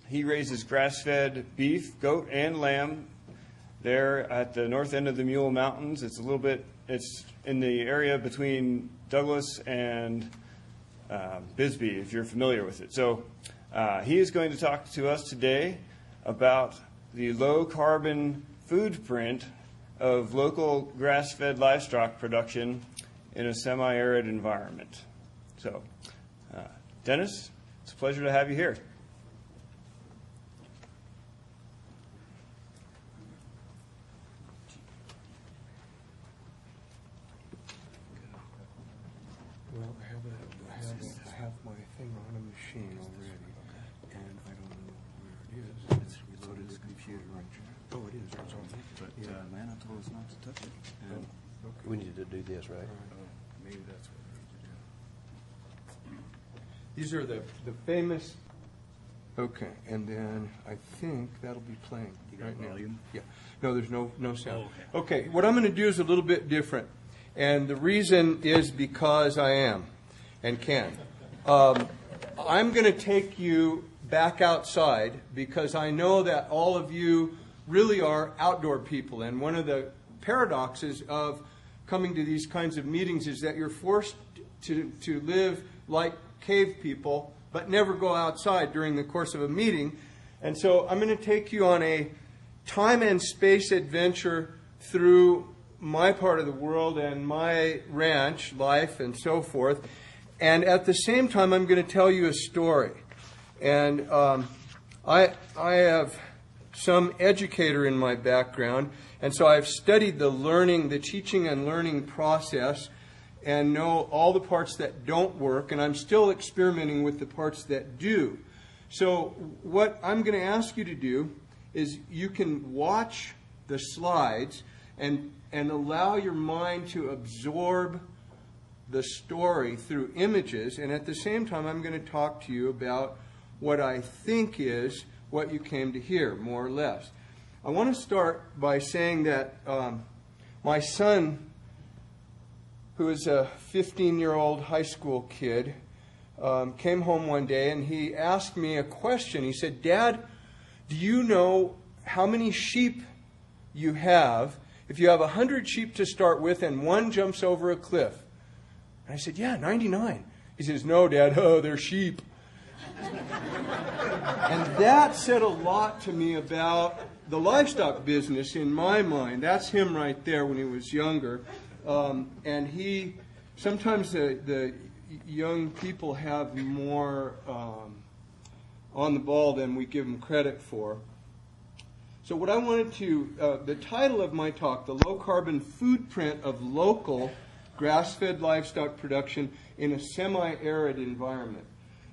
He raises grass-fed beef, goat, and lamb there at the north end of the Mule Mountains. It's in the area between Douglas and Bisbee, if you're familiar with it. So he is going to talk to us today about the low-carbon footprint of local grass-fed livestock production in a semi-arid environment. So, Dennis, it's a pleasure to have you here. Well, I have my thing on a machine already, and I don't know where it is. It's reloaded the computer. Oh, it is. It's on there. But Lana told us not to touch it. And We need to do this, right? maybe that's what we need to do. These are the famous. Okay, and then I think that'll be playing right now. Yeah. No, there's no sound. Oh, okay, what I'm going to do is a little bit different. And the reason is because I am and can. I'm going to take you back outside because I know that all of you really are outdoor people. And one of the paradoxes of coming to these kinds of meetings is that you're forced to live like cave people, but never go outside during the course of a meeting. And so I'm going to take you on a time and space adventure through my part of the world and my ranch life and so forth. And at the same time, I'm going to tell you a story. And I have some educator in my background, and so I've studied the teaching and learning process and know all the parts that don't work, and I'm still experimenting with the parts that do. So what I'm going to ask you to do is you can watch the slides and allow your mind to absorb the story through images, and at the same time I'm going to talk to you about what I think is what you came to hear, more or less. I want to start by saying that my son, who is a 15-year-old high school kid, came home one day and he asked me a question. He said, "Dad, do you know how many sheep you have if you have 100 sheep to start with and one jumps over a cliff?" And I said, "Yeah, 99. He says, "No, Dad, they're sheep." And that said a lot to me about the livestock business in my mind. That's him right there when he was younger. And sometimes the young people have more on the ball than we give them credit for. So what I wanted to, the title of my talk, The Low Carbon Footprint of Local Grass-Fed Livestock Production in a Semi-Arid Environment.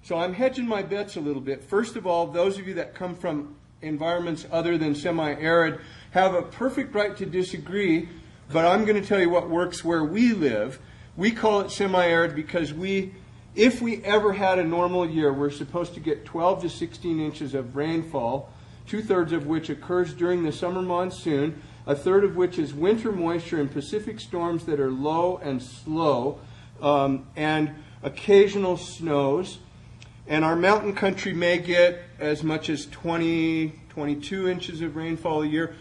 So I'm hedging my bets a little bit. First of all, those of you that come from environments other than semi-arid have a perfect right to disagree, but I'm going to tell you what works where we live. We call it semi-arid because if we ever had a normal year, we're supposed to get 12 to 16 inches of rainfall, 2/3 of which occurs during the summer monsoon, 1/3 of which is winter moisture and Pacific storms that are low and slow, and occasional snows. And our mountain country may get as much as 20, 22 inches of rainfall a year.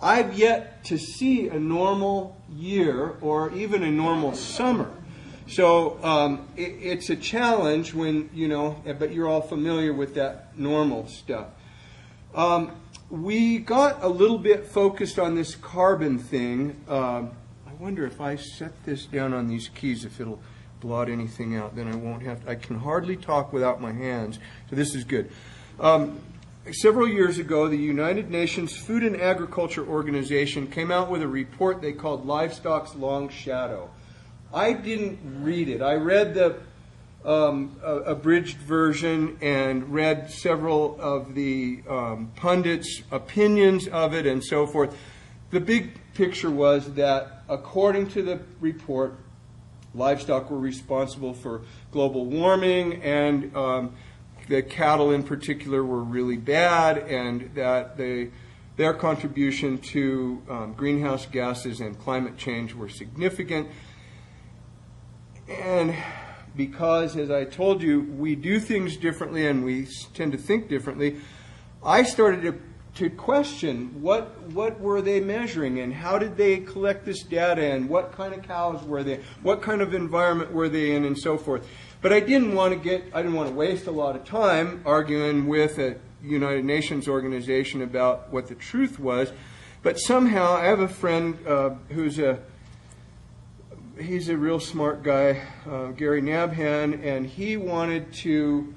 I've yet to see a normal year or even a normal summer. So it's a challenge when, but you're all familiar with that normal stuff. We got a little bit focused on this carbon thing. I wonder if I set this down on these keys, if it'll blot anything out, then I won't have to. I can hardly talk without my hands, so this is good. Several years ago, the United Nations Food and Agriculture Organization came out with a report they called Livestock's Long Shadow. I didn't read it. I read the abridged version and read several of the pundits' opinions of it and so forth. The big picture was that, according to the report, livestock were responsible for global warming, and the cattle in particular were really bad, and that their contribution to greenhouse gases and climate change were significant. And because, as I told you, we do things differently and we tend to think differently, I started to question what were they measuring and how did they collect this data and what kind of cows were they, what kind of environment were they in, and so forth. But I didn't want to waste a lot of time arguing with a United Nations organization about what the truth was. But somehow I have a friend he's a real smart guy, Gary Nabhan, and he wanted to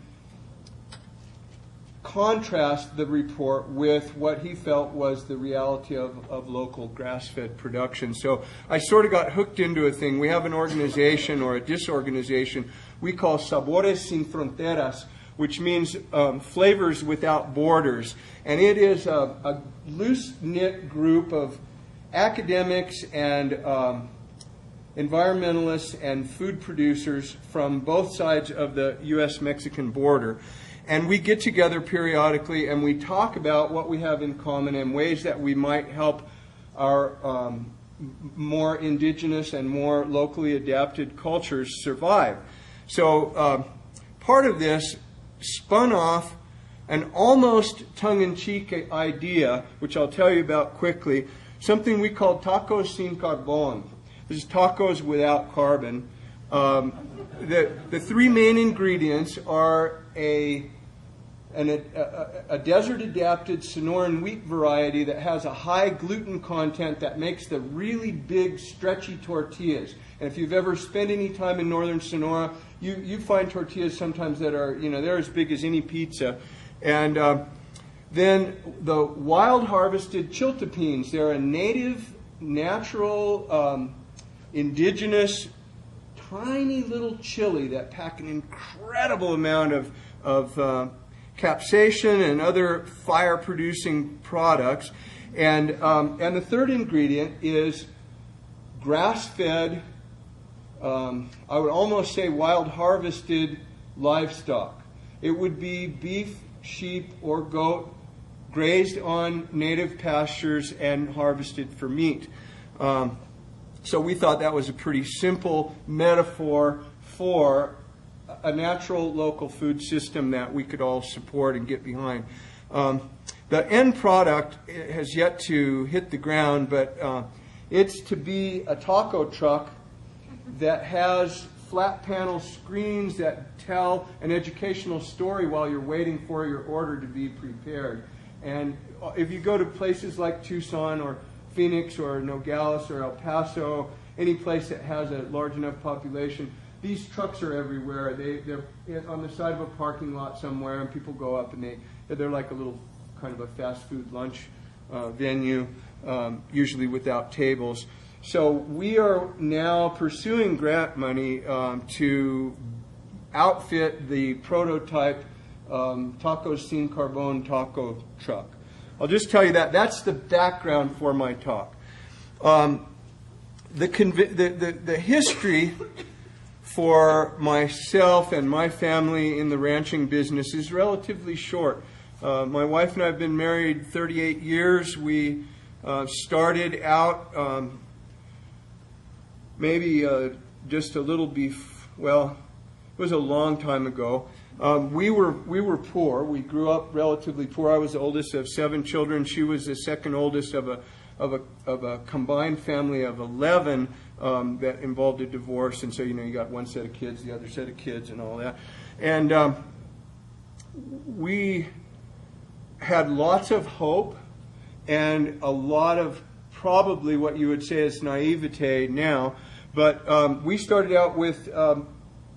contrast the report with what he felt was the reality of local grass-fed production. So I sort of got hooked into a thing. We have an organization or a disorganization we call Sabores Sin Fronteras, which means flavors without borders. And it is a loose-knit group of academics and environmentalists and food producers from both sides of the U.S.-Mexican border. And we get together periodically and we talk about what we have in common and ways that we might help our more indigenous and more locally adapted cultures survive. So part of this spun off an almost tongue-in-cheek idea, which I'll tell you about quickly, something we call tacos sin carbón. This is tacos without carbon. The three main ingredients are a desert-adapted Sonoran wheat variety that has a high gluten content that makes the really big, stretchy tortillas. And if you've ever spent any time in northern Sonora, you find tortillas sometimes that are, they're as big as any pizza. And then the wild harvested chiltepines. They're a native, natural, indigenous, tiny little chili that pack an incredible amount of capsaicin and other fire-producing products. And the third ingredient is grass-fed, I would almost say wild harvested livestock. It would be beef, sheep, or goat grazed on native pastures and harvested for meat. So we thought that was a pretty simple metaphor for a natural local food system that we could all support and get behind. The end product has yet to hit the ground, but it's to be a taco truck that has flat panel screens that tell an educational story while you're waiting for your order to be prepared. And if you go to places like Tucson or Phoenix or Nogales or El Paso, any place that has a large enough population, these trucks are everywhere. They're on the side of a parking lot somewhere, and people go up and they're like a little kind of a fast food lunch venue, usually without tables. So we are now pursuing grant money to outfit the prototype Tacos Sin Carbón taco truck. I'll just tell you that's the background for my talk. The history for myself and my family in the ranching business is relatively short. My wife and I have been married 38 years. We started out just a little it was a long time ago. We were poor. We grew up relatively poor. I was the oldest of 7 children. She was the second oldest of a combined family of 11 that involved a divorce. And so you got one set of kids, the other set of kids, and all that. And we had lots of hope and a lot of probably what you would say is naivete now. But we started out with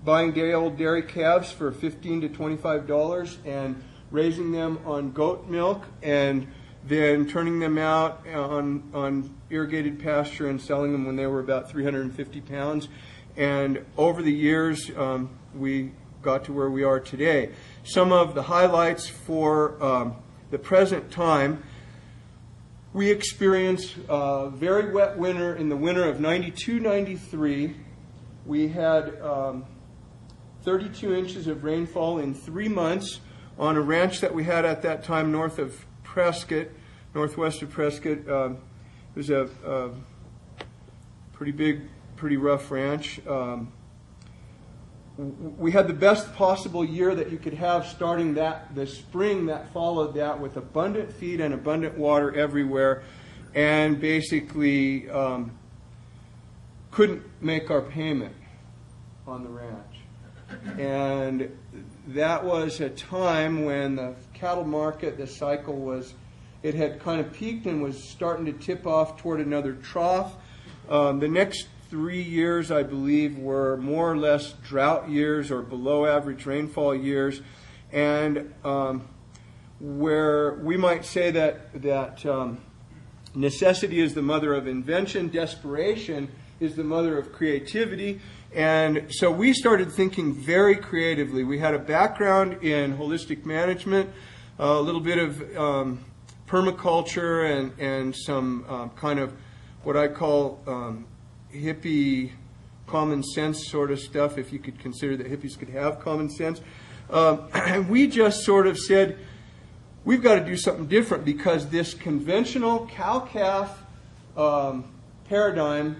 buying day-old dairy calves for $15 to $25 and raising them on goat milk and then turning them out on irrigated pasture and selling them when they were about 350 pounds. And over the years, we got to where we are today. Some of the highlights for the present time: we experienced a very wet winter in the winter of 92-93. We had 32 inches of rainfall in 3 months on a ranch that we had at that time north of Prescott, northwest of Prescott. It was a pretty big, pretty rough ranch. we had the best possible year that you could have, starting the spring that followed that, with abundant feed and abundant water everywhere, and basically couldn't make our payment on the ranch. And that was a time when the cattle market, the cycle it had kind of peaked and was starting to tip off toward another trough. The next 3 years, I believe, were more or less drought years or below average rainfall years, and where we might say that necessity is the mother of invention, desperation is the mother of creativity. And so we started thinking very creatively. We had a background in holistic management, a little bit of permaculture, and some kind of what I call hippie common sense sort of stuff, if you could consider that hippies could have common sense. And we just sort of said, we've got to do something different, because this conventional cow-calf paradigm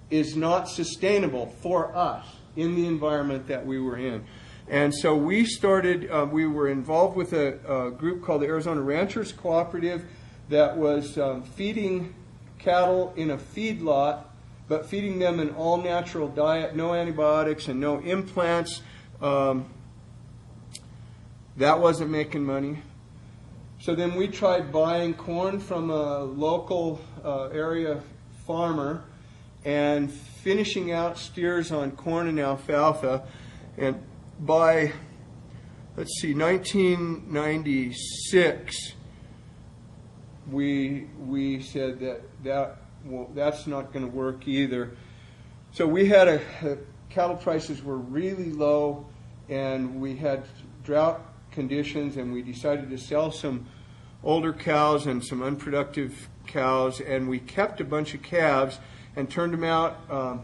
is not sustainable for us in the environment that we were in. And so we started, we were involved with a group called the Arizona Ranchers Cooperative that was feeding cattle in a feedlot, but feeding them an all-natural diet, no antibiotics and no implants. That wasn't making money. So then we tried buying corn from a local area farmer and finishing out steers on corn and alfalfa. And by, 1996, we said that's not going to work either. So we had cattle prices were really low, and we had drought conditions, and we decided to sell some older cows and some unproductive cows, and we kept a bunch of calves and turned them out on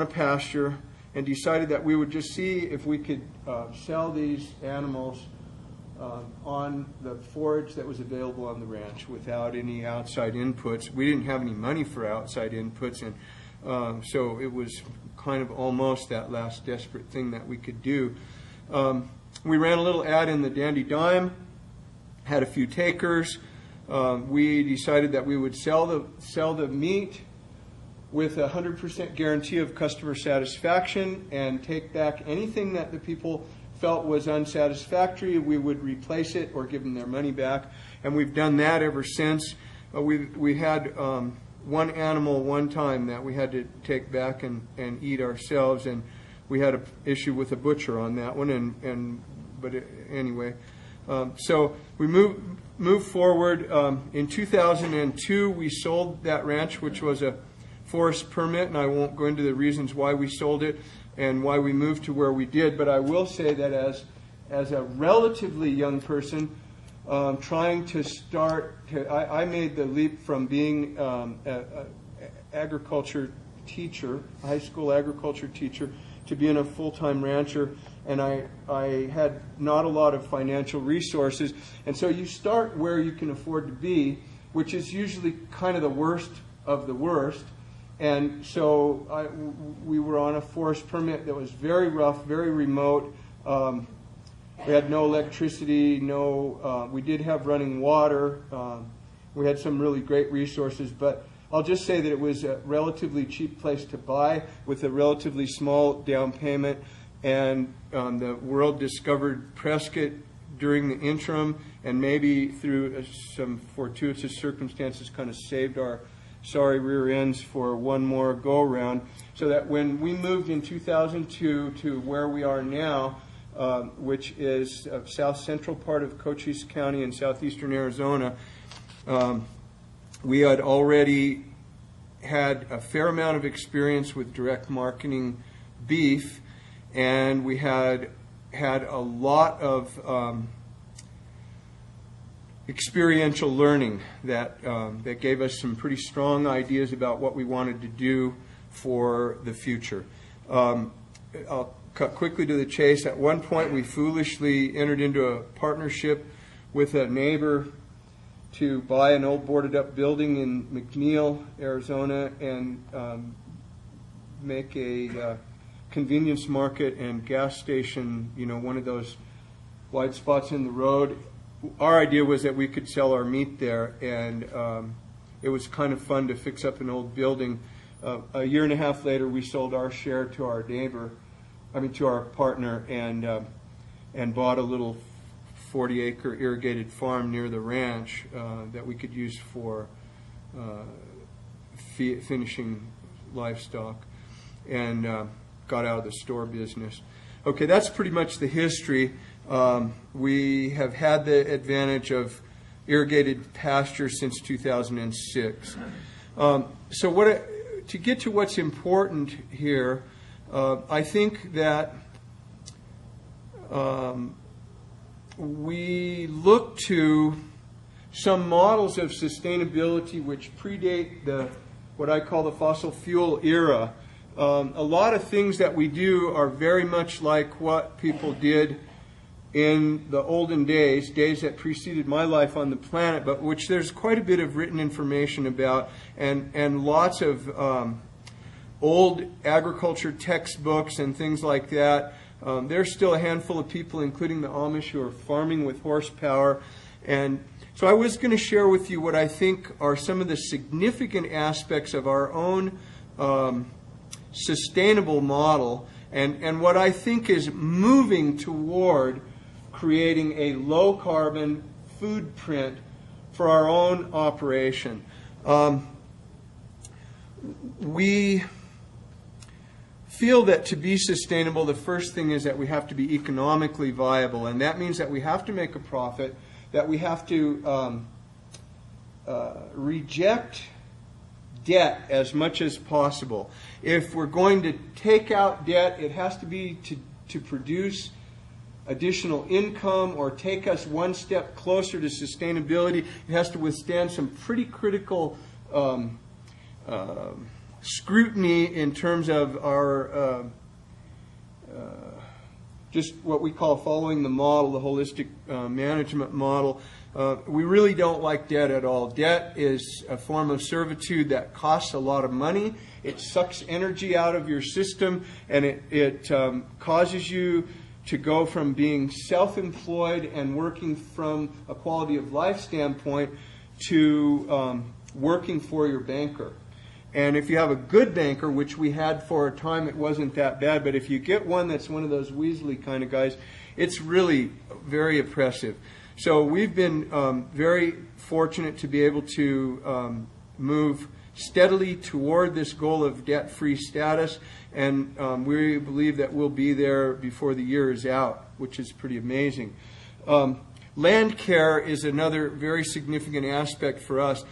a pasture, and decided that we would just see if we could sell these animals on the forage that was available on the ranch without any outside inputs. We didn't have any money for outside inputs, and so it was kind of almost that last desperate thing that we could do. We ran a little ad in the Dandy Dime, had a few takers. We decided that we would sell the meat with a 100% guarantee of customer satisfaction, and take back anything that the people felt was unsatisfactory. We would replace it or give them their money back, and we've done that ever since. We had one animal one time that we had to take back and eat ourselves, and we had an issue with a butcher on that one. Anyway, so we moved forward. In 2002, we sold that ranch, which was a forest permit, and I won't go into the reasons why we sold it and why we moved to where we did, but I will say that as a relatively young person trying to start, I made the leap from being an agriculture teacher, a high school agriculture teacher, to being a full-time rancher, and I had not a lot of financial resources, and so you start where you can afford to be, which is usually kind of the worst of the worst. And so we were on a forest permit that was very rough, very remote. We had no electricity, we did have running water. We had some really great resources, but I'll just say that it was a relatively cheap place to buy with a relatively small down payment. And the world discovered Prescott during the interim, and maybe through some fortuitous circumstances kind of saved our sorry rear ends for one more go-around, so that when we moved in 2002 to where we are now, which is a south central part of Cochise County in southeastern Arizona, we had already had a fair amount of experience with direct marketing beef, and we had a lot of experiential learning that gave us some pretty strong ideas about what we wanted to do for the future. I'll cut quickly to the chase. At one point, we foolishly entered into a partnership with a neighbor to buy an old boarded-up building in McNeil, Arizona, and make a convenience market and gas station, one of those wide spots in the road. Our idea was that we could sell our meat there, and it was kind of fun to fix up an old building. A year and a half later, we sold our share to our to our partner, and bought a little 40-acre irrigated farm near the ranch that we could use for finishing livestock, and got out of the store business. Okay, that's pretty much the history. We have had the advantage of irrigated pasture since 2006. So to get to what's important here, I think that we look to some models of sustainability which predate what I call the fossil fuel era. A lot of things that we do are very much like what people did in the olden days that preceded my life on the planet, but which there's quite a bit of written information about, and lots of old agriculture textbooks and things like that. There's still a handful of people, including the Amish, who are farming with horsepower. And so I was going to share with you what I think are some of the significant aspects of our own sustainable model, and what I think is moving toward creating a low-carbon food print for our own operation. We feel that to be sustainable, the first thing is that we have to be economically viable, and that means that we have to make a profit, that we have to reject debt as much as possible. If we're going to take out debt, it has to be to produce additional income or take us one step closer to sustainability. It has to withstand some pretty critical scrutiny in terms of our just what we call following the model, the holistic management model. We really don't like debt at all. Debt is a form of servitude that costs a lot of money. It sucks energy out of your system, and it causes you to go from being self-employed and working from a quality of life standpoint to working for your banker. And if you have a good banker, which we had for a time, it wasn't that bad. But if you get one that's one of those Weasley kind of guys, it's really very oppressive. So we've been very fortunate to be able to move steadily toward this goal of debt-free status, and we believe that we'll be there before the year is out, which is pretty amazing. Land care is another very significant aspect for us.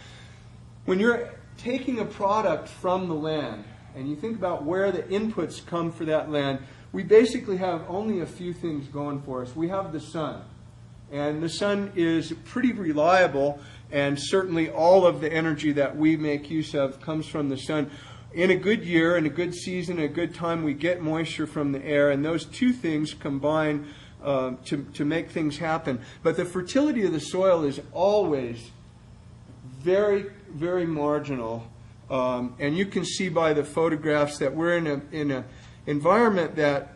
When you're taking a product from the land, and you think about where the inputs come for that land, we basically have only a few things going for us. We have the sun. And the sun is pretty reliable, and certainly all of the energy that we make use of comes from the sun. In a good year, in a good season, a good time, we get moisture from the air, and those two things combine to make things happen. But the fertility of the soil is always very, very marginal. And you can see by the photographs that we're in an environment that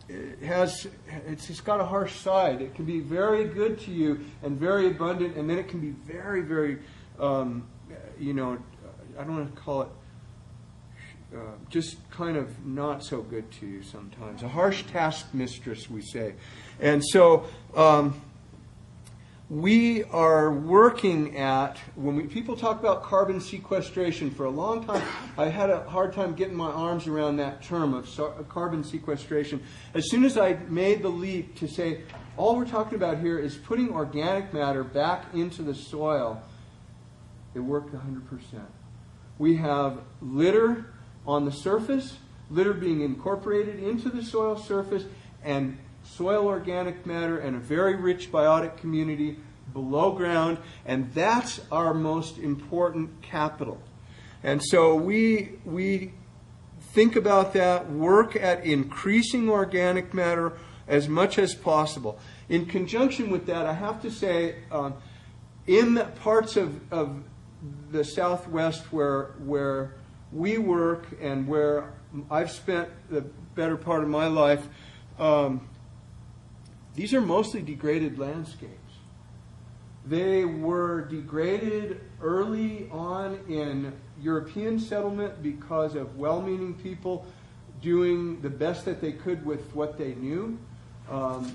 it's got a harsh side. It can be very good to you and very abundant, and then it can be very, very, I don't want to call it just kind of not so good to you sometimes. A harsh taskmistress, we say. And so we are working at, when people talk about carbon sequestration, for a long time I had a hard time getting my arms around that term of carbon sequestration. As soon as I made the leap to say, all we're talking about here is putting organic matter back into the soil, it worked 100%. We have litter on the surface, litter being incorporated into the soil surface, and soil organic matter and a very rich biotic community below ground, and that's our most important capital. And so we think about that, work at increasing organic matter as much as possible. In conjunction with that, I have to say, in the parts of the Southwest where we work and where I've spent the better part of my life, these are mostly degraded landscapes. They were degraded early on in European settlement because of well-meaning people doing the best that they could with what they knew.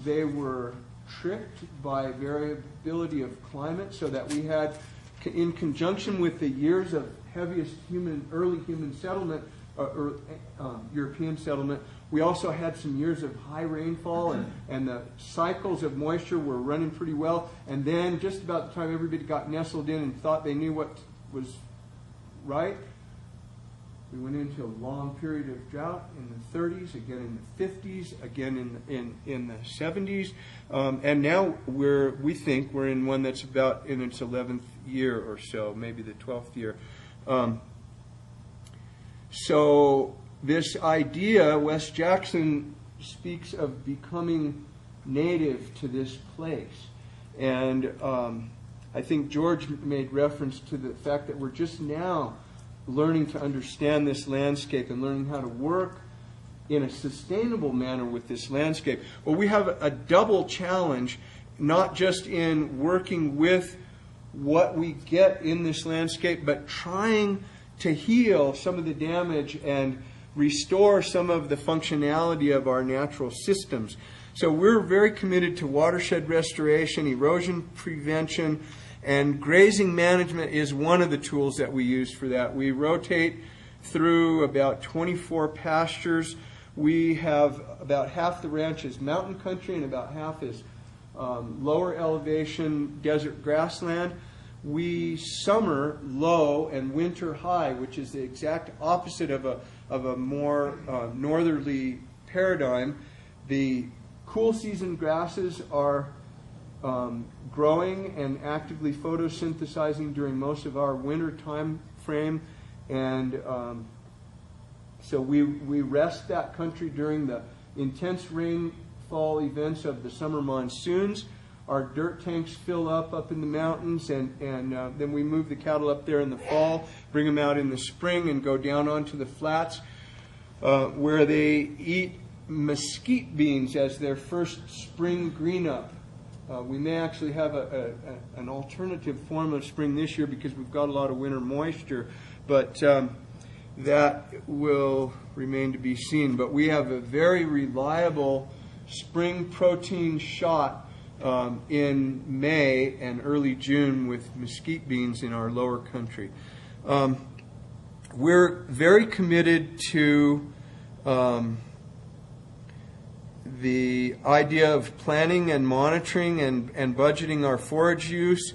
They were tricked by variability of climate, so that we had, in conjunction with the years of heaviest early human settlement, European settlement, we also had some years of high rainfall, and the cycles of moisture were running pretty well. And then just about the time everybody got nestled in and thought they knew what was right, we went into a long period of drought in the 30s, again in the 50s, again in the 70s, and now we think we're in one that's about in its 11th year or so, maybe the 12th year. So this idea, Wes Jackson speaks of becoming native to this place, and I think George made reference to the fact that we're just now learning to understand this landscape and learning how to work in a sustainable manner with this landscape. Well, we have a double challenge, not just in working with what we get in this landscape, but trying to heal some of the damage and restore some of the functionality of our natural systems. So we're very committed to watershed restoration, erosion prevention, and grazing management is one of the tools that we use for that. We rotate through about 24 pastures. We have about half the ranch is mountain country and about half is lower elevation desert grassland. We summer low and winter high, which is the exact opposite of a more northerly paradigm. The cool season grasses are growing and actively photosynthesizing during most of our winter time frame, and so we rest that country during the intense rainfall events of the summer monsoons. Our dirt tanks fill up in the mountains, and then we move the cattle up there in the fall, bring them out in the spring, and go down onto the flats where they eat mesquite beans as their first spring green up. We may actually have an alternative form of spring this year because we've got a lot of winter moisture, but that will remain to be seen. But we have a very reliable spring protein shot in May and early June with mesquite beans in our lower country. We're very committed to the idea of planning and monitoring and budgeting our forage use.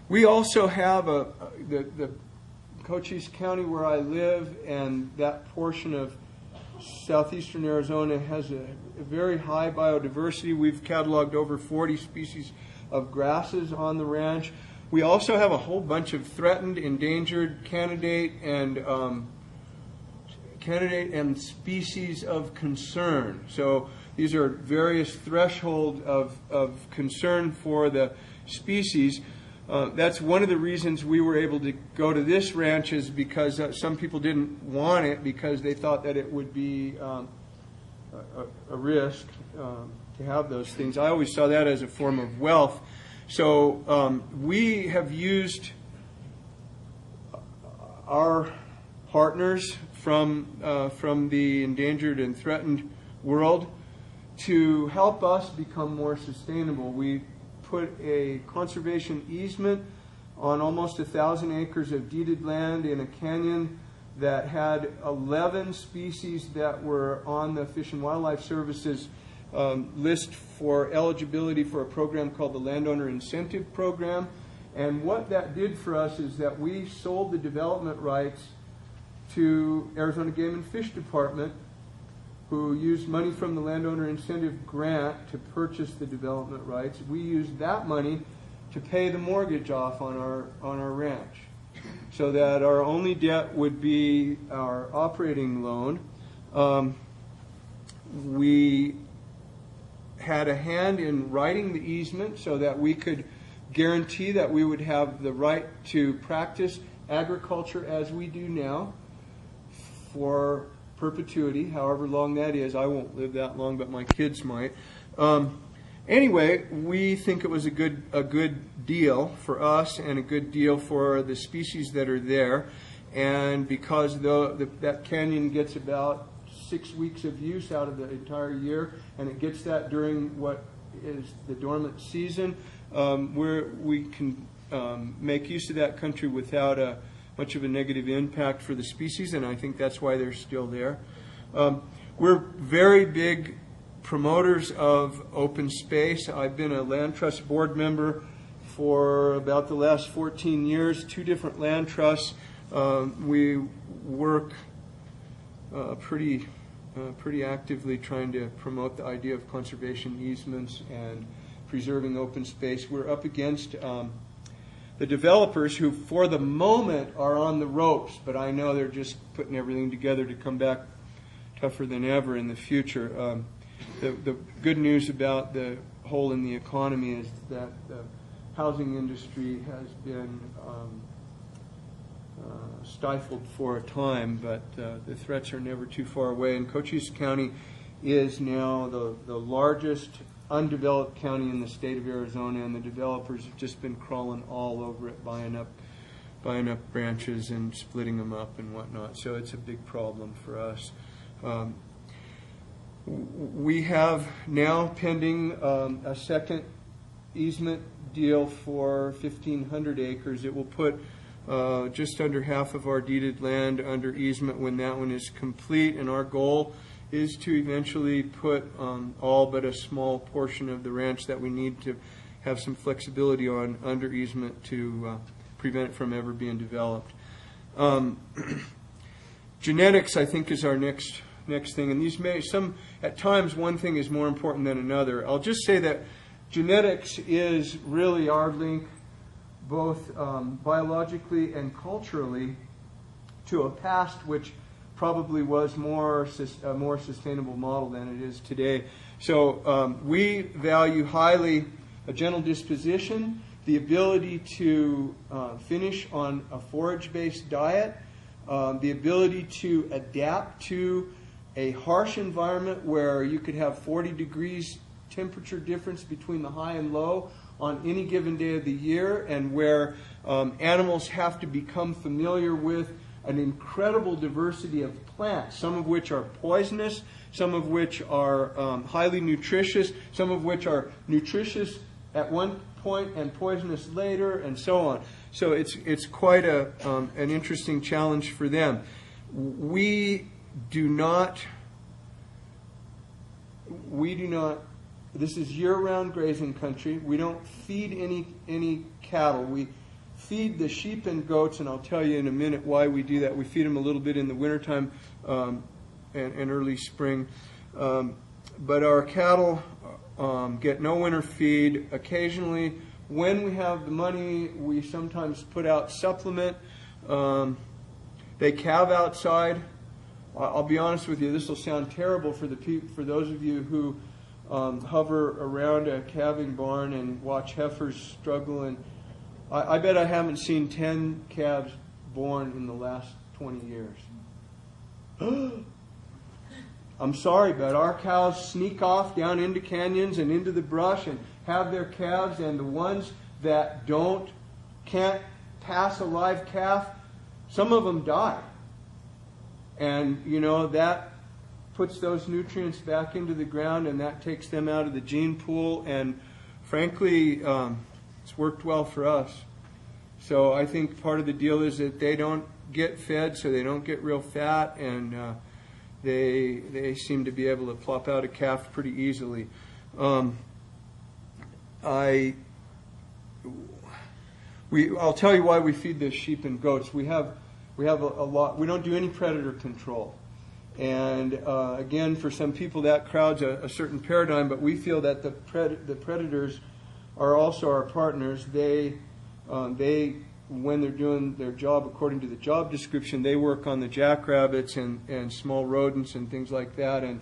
We also have the Cochise County where I live, and that portion of southeastern Arizona has a very high biodiversity. We've cataloged over 40 species of grasses on the ranch. We also have a whole bunch of threatened, endangered, candidate and species of concern. So these are various threshold of concern for the species. That's one of the reasons we were able to go to this ranch, is because some people didn't want it because they thought that it would be a risk to have those things. I always saw that as a form of wealth. So we have used our partners from the endangered and threatened world to help us become more sustainable. We put a conservation easement on almost 1,000 acres of deeded land in a canyon that had 11 species that were on the Fish and Wildlife Service's list for eligibility for a program called the Landowner Incentive Program. And what that did for us is that we sold the development rights to Arizona Game and Fish Department, who used money from the Landowner Incentive Grant to purchase the development rights. We used that money to pay the mortgage off on our ranch, so that our only debt would be our operating loan. We had a hand in writing the easement so that we could guarantee that we would have the right to practice agriculture as we do now for perpetuity, however long that is. I won't live that long, but my kids might. Anyway, we think it was a good deal for us and a good deal for the species that are there. And because that canyon gets about 6 weeks of use out of the entire year, and it gets that during what is the dormant season, we can make use of that country without much of a negative impact for the species, and I think that's why they're still there. We're very big promoters of open space. I've been a land trust board member for about the last 14 years, 2 different land trusts. We work pretty actively trying to promote the idea of conservation easements and preserving open space. We're up against the developers who, for the moment, are on the ropes, but I know they're just putting everything together to come back tougher than ever in the future. The good news about the hole in the economy is that the housing industry has been stifled for a time, but the threats are never too far away. And Cochise County is now the largest undeveloped county in the state of Arizona, and the developers have just been crawling all over it, buying up branches and splitting them up and whatnot. So it's a big problem for us. We have now pending a second easement deal for 1,500 acres. It will put just under half of our deeded land under easement when that one is complete, and our goal is to eventually put all but a small portion of the ranch that we need to have some flexibility on under easement to prevent it from ever being developed. Genetics, I think, is our next thing, and these at times one thing is more important than another. I'll just say that genetics is really our link, both biologically and culturally, to a past which probably was a more sustainable model than it is today. So we value highly a gentle disposition, the ability to finish on a forage-based diet, the ability to adapt to a harsh environment where you could have 40 degrees temperature difference between the high and low on any given day of the year, and where animals have to become familiar with an incredible diversity of plants, some of which are poisonous, some of which are highly nutritious, some of which are nutritious at one point and poisonous later, and so on. So it's quite an interesting challenge for them. We do not, this is year-round grazing country. We don't feed any cattle. We feed the sheep and goats, and I'll tell you in a minute why we do that. We feed them a little bit in the wintertime and early spring. But our cattle get no winter feed. Occasionally, when we have the money, we sometimes put out supplement. They calve outside. I'll be honest with you, this will sound terrible for those of you who hover around a calving barn and watch heifers struggle. And I bet I haven't seen 10 calves born in the last 20 years. I'm sorry, but our cows sneak off down into canyons and into the brush and have their calves, and the ones that can't pass a live calf, some of them die. And, that puts those nutrients back into the ground, and that takes them out of the gene pool. And frankly, it's worked well for us. So I think part of the deal is that they don't get fed, so they don't get real fat, and they seem to be able to plop out a calf pretty easily. I'll tell you why we feed the sheep and goats. We have a lot. We don't do any predator control. And again, for some people that crowds a certain paradigm, but we feel that the predators are also our partners. They when they're doing their job according to the job description, they work on the jackrabbits and small rodents and things like that. And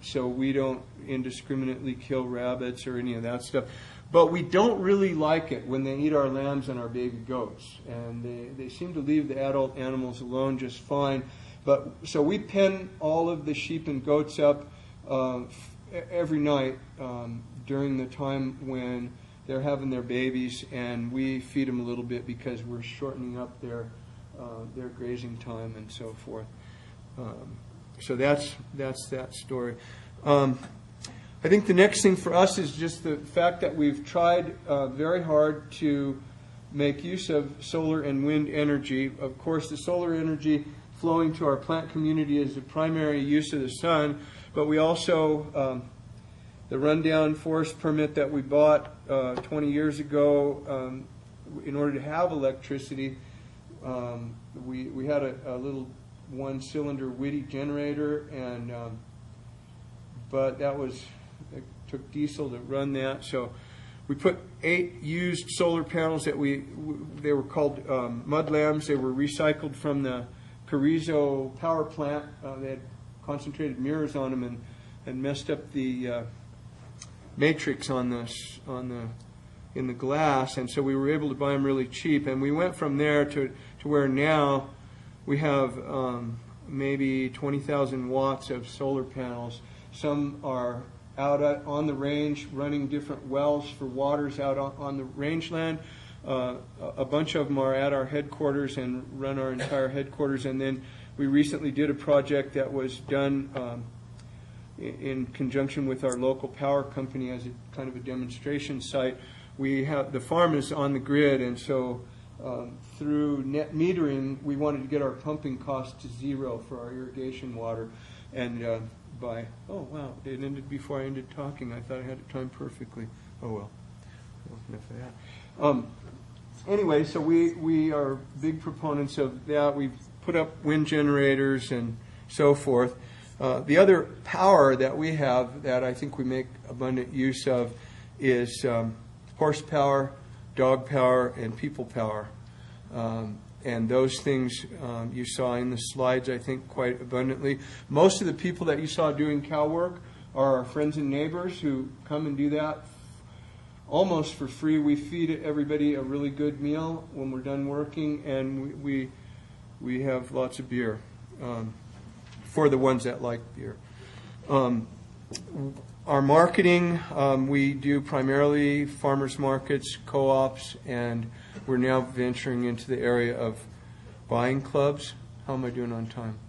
so we don't indiscriminately kill rabbits or any of that stuff. But we don't really like it when they eat our lambs and our baby goats. And they seem to leave the adult animals alone just fine. But so we pen all of the sheep and goats up every night during the time when they're having their babies, and we feed them a little bit because we're shortening up their grazing time and so forth. So that's that story. I think the next thing for us is just the fact that we've tried very hard to make use of solar and wind energy. Of course, the solar energy flowing to our plant community is the primary use of the sun, but we also, the rundown forest permit that we bought 20 years ago, in order to have electricity, we had a little one-cylinder Whitty generator, and but that was, it took diesel to run that, so we put 8 used solar panels that they were called mud lamps. They were recycled from the Carrizo power plant. They had concentrated mirrors on them and messed up the matrix in the glass, and so we were able to buy them really cheap. And we went from there to where now we have maybe 20,000 watts of solar panels. Some are out on the range running different wells for waters out on the rangeland. A bunch of them are at our headquarters and run our entire headquarters. And then we recently did a project that was done in conjunction with our local power company as a kind of a demonstration site. We have, the farm is on the grid, and so through net metering, we wanted to get our pumping costs to zero for our irrigation water. And oh wow, it ended before I ended talking. I thought I had it timed perfectly. Oh well, enough of that. Anyway, so we are big proponents of that. We've put up wind generators and so forth. The other power that we have that I think we make abundant use of is horsepower, dog power, and people power. And those things you saw in the slides, I think, quite abundantly. Most of the people that you saw doing cow work are our friends and neighbors who come and do that almost for free. We feed everybody a really good meal when we're done working, and we have lots of beer for the ones that like beer. Our marketing, we do primarily farmers markets, co-ops, and we're now venturing into the area of buying clubs. How am I doing on time?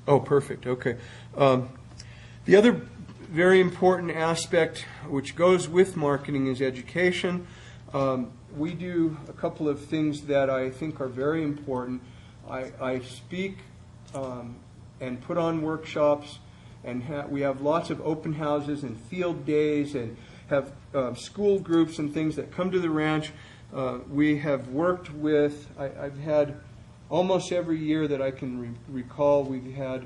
Oh, perfect. Okay. The other very important aspect which goes with marketing is education. We do a couple of things that I think are very important. I speak and put on workshops, and we have lots of open houses and field days, and have school groups and things that come to the ranch. We have worked with, I've had almost every year that I can recall, we've had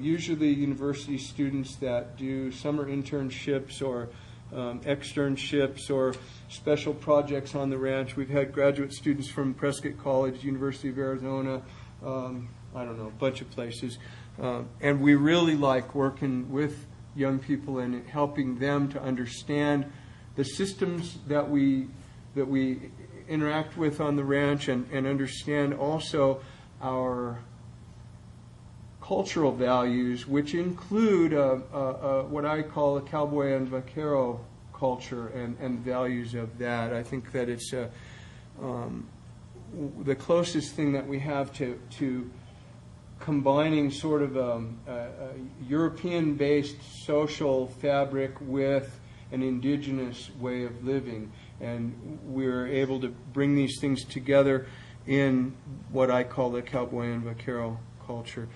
usually university students that do summer internships or externships or special projects on the ranch. We've had graduate students from Prescott College, University of Arizona, I don't know, a bunch of places. And we really like working with young people and helping them to understand the systems that we interact with on the ranch, and understand also our cultural values, which include what I call a cowboy and vaquero culture and values of that. I think that it's the closest thing that we have to combining sort of a European-based social fabric with an indigenous way of living. And we're able to bring these things together in what I call the cowboy and vaquero culture.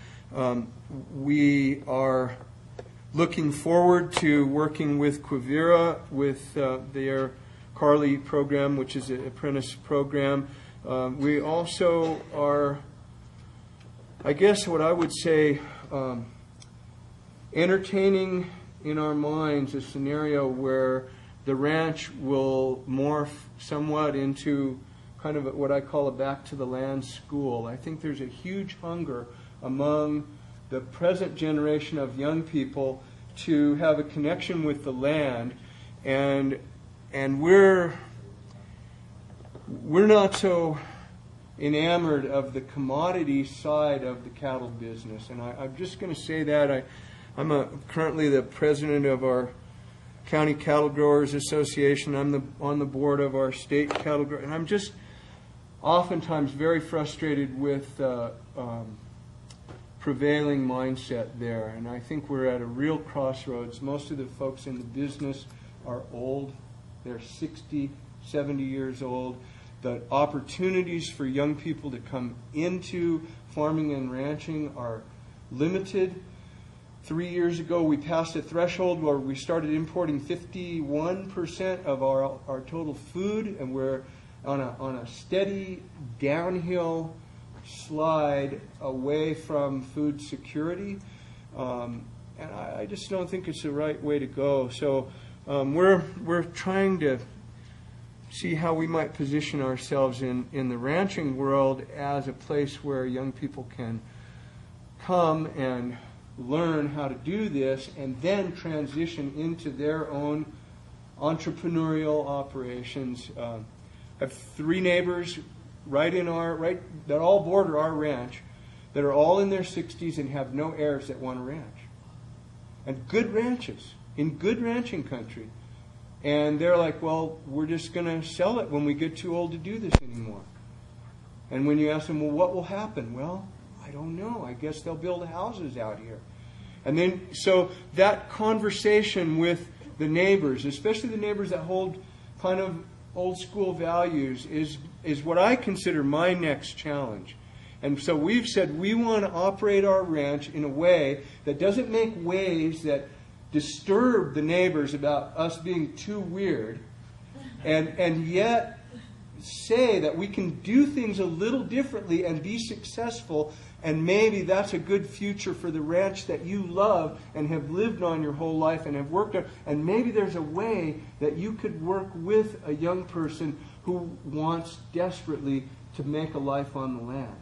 We are looking forward to working with Quivira with their Carly program, which is an apprentice program. We also are, I guess what I would say, entertaining in our minds a scenario where the ranch will morph somewhat into kind of what I call a back to the land school. I think there's a huge hunger among the present generation of young people to have a connection with the land, and we're not so enamored of the commodity side of the cattle business. And I'm just going to say that. I'm currently the president of our County Cattle Growers Association. I'm on the board of our state cattle growers. And I'm just oftentimes very frustrated with prevailing mindset there. And I think we're at a real crossroads. Most of the folks in the business are old. They're 60, 70 years old. The opportunities for young people to come into farming and ranching are limited. 3 years ago, we passed a threshold where we started importing 51% of our total food, and we're on a steady downhill slide away from food security. And I just don't think it's the right way to go. So we're trying to see how we might position ourselves in the ranching world as a place where young people can come and learn how to do this and then transition into their own entrepreneurial operations. I have 3 neighbors that all border our ranch that are all in their 60s and have no heirs that want a ranch. And good ranches, in good ranching country. And they're like, well, we're just going to sell it when we get too old to do this anymore. And when you ask them, well, what will happen? Well, I don't know. I guess they'll build houses out here. And then, so that conversation with the neighbors, especially the neighbors that hold kind of old school values, is what I consider my next challenge. And so we've said we want to operate our ranch in a way that doesn't make waves that disturb the neighbors about us being too weird, and yet say that we can do things a little differently and be successful, and maybe that's a good future for the ranch that you love and have lived on your whole life and have worked on, and maybe there's a way that you could work with a young person who wants desperately to make a life on the land.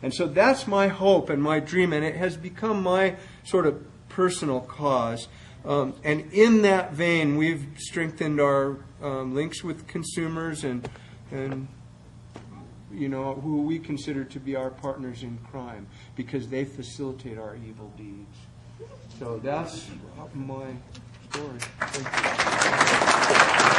And so that's my hope and my dream, and it has become my sort of personal cause. And in that vein, we've strengthened our links with consumers and who we consider to be our partners in crime, because they facilitate our evil deeds. So that's my story. Thank you.